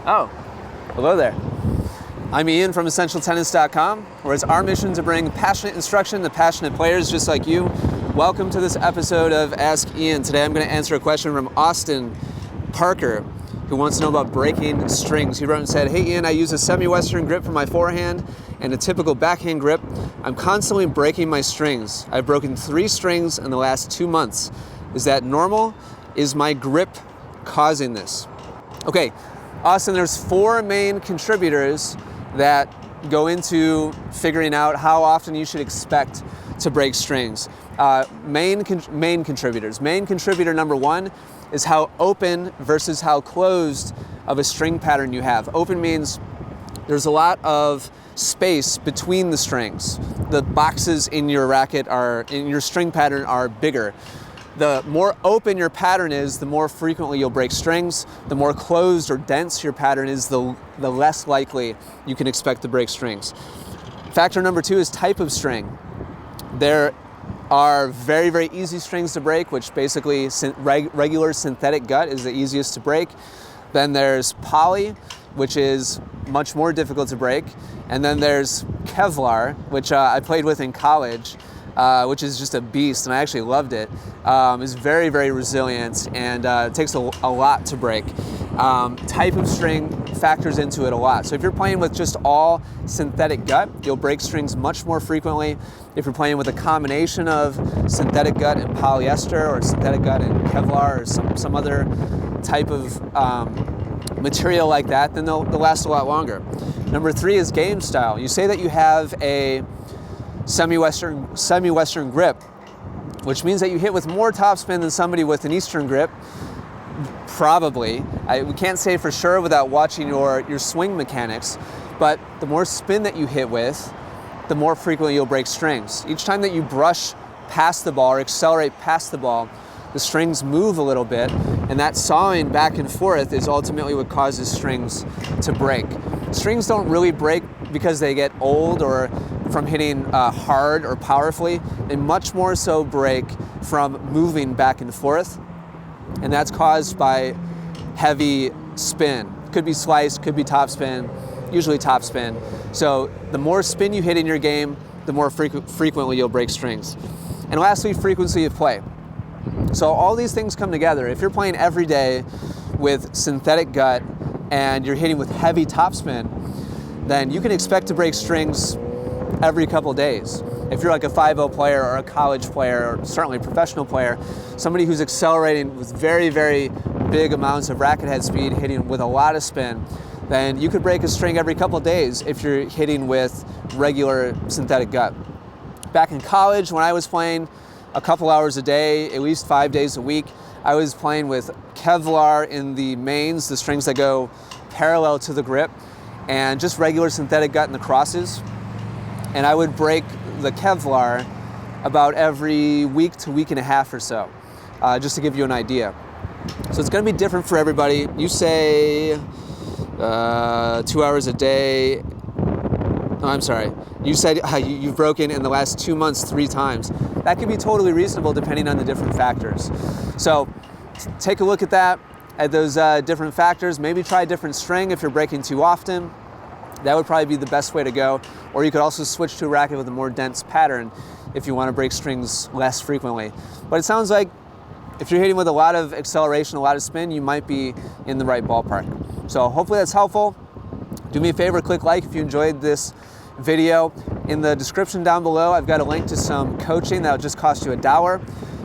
Oh, hello there. I'm Ian from EssentialTennis.com, where it's our mission to bring passionate instruction to passionate players just like you. Welcome to this episode of Ask Ian. Today I'm going to answer a question from Austin Parker, who wants to know about breaking strings. He wrote and said, "Hey Ian, I use a semi-western grip for my forehand and a typical backhand grip. I'm constantly breaking my strings. I've broken 3 strings in the last 2 months. Is that normal? Is my grip causing this?" Okay, Austin, there's 4 main contributors that go into figuring out how often you should expect to break strings. Main contributors. Main contributor number 1 is how open versus how closed of a string pattern you have. Open means there's a lot of space between the strings. The boxes in your racket in your string pattern are bigger. The more open your pattern is, the more frequently you'll break strings. The more closed or dense your pattern is, the less likely you can expect to break strings. Factor number 2 is type of string. There are very, very easy strings to break, which basically regular synthetic gut is the easiest to break. Then there's poly, which is much more difficult to break. And then there's Kevlar, which I played with in college, which is just a beast, and I actually loved it. It's very, very resilient, and it takes a lot to break. Type of string factors into it a lot. So if you're playing with just all synthetic gut, you'll break strings much more frequently. If you're playing with a combination of synthetic gut and polyester, or synthetic gut and Kevlar, or some other type of material like that, then they'll last a lot longer. Number 3 is game style. You say that you have a semi-western grip, which means that you hit with more topspin than somebody with an eastern grip. Probably. We can't say for sure without watching your swing mechanics, but the more spin that you hit with, the more frequently you'll break strings. Each time that you brush past the ball or accelerate past the ball, the strings move a little bit, and that sawing back and forth is ultimately what causes strings to break. Strings don't really break because they get old or from hitting hard or powerfully. They much more so break from moving back and forth, and that's caused by heavy spin. Could be slice, could be topspin, usually topspin. So the more spin you hit in your game, the more frequently you'll break strings. And lastly, frequency of play. So all these things come together. If you're playing every day with synthetic gut and you're hitting with heavy topspin, then you can expect to break strings every couple days. If you're like a 5-0 player or a college player, or certainly a professional player, somebody who's accelerating with very, very big amounts of racket head speed, hitting with a lot of spin, then you could break a string every couple days if you're hitting with regular synthetic gut. Back in college, when I was playing a couple hours a day, at least 5 days a week, I was playing with Kevlar in the mains, the strings that go parallel to the grip, and just regular synthetic gut in the crosses. And I would break the Kevlar about every week to week and a half or so, just to give you an idea. So it's going to be different for everybody. You say 2 hours a day. Oh, I'm sorry. You said you've broken in the last 2 months 3 times. That could be totally reasonable depending on the different factors. So take a look at those different factors. Maybe try a different string if you're breaking too often. That would probably be the best way to go. Or you could also switch to a racket with a more dense pattern if you want to break strings less frequently. But it sounds like if you're hitting with a lot of acceleration, a lot of spin, you might be in the right ballpark. So hopefully that's helpful. Do me a favor, click like if you enjoyed this video. In the description down below, I've got a link to some coaching that will just cost you $1.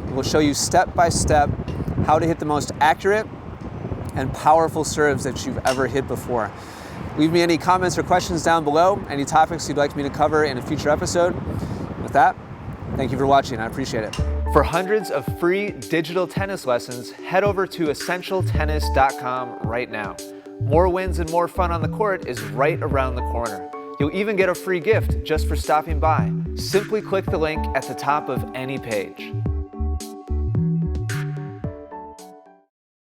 It will show you step by step how to hit the most accurate and powerful serves that you've ever hit before. Leave me any comments or questions down below, any topics you'd like me to cover in a future episode. With that, thank you for watching. I appreciate it. For hundreds of free digital tennis lessons, head over to EssentialTennis.com right now. More wins and more fun on the court is right around the corner. You'll even get a free gift just for stopping by. Simply click the link at the top of any page.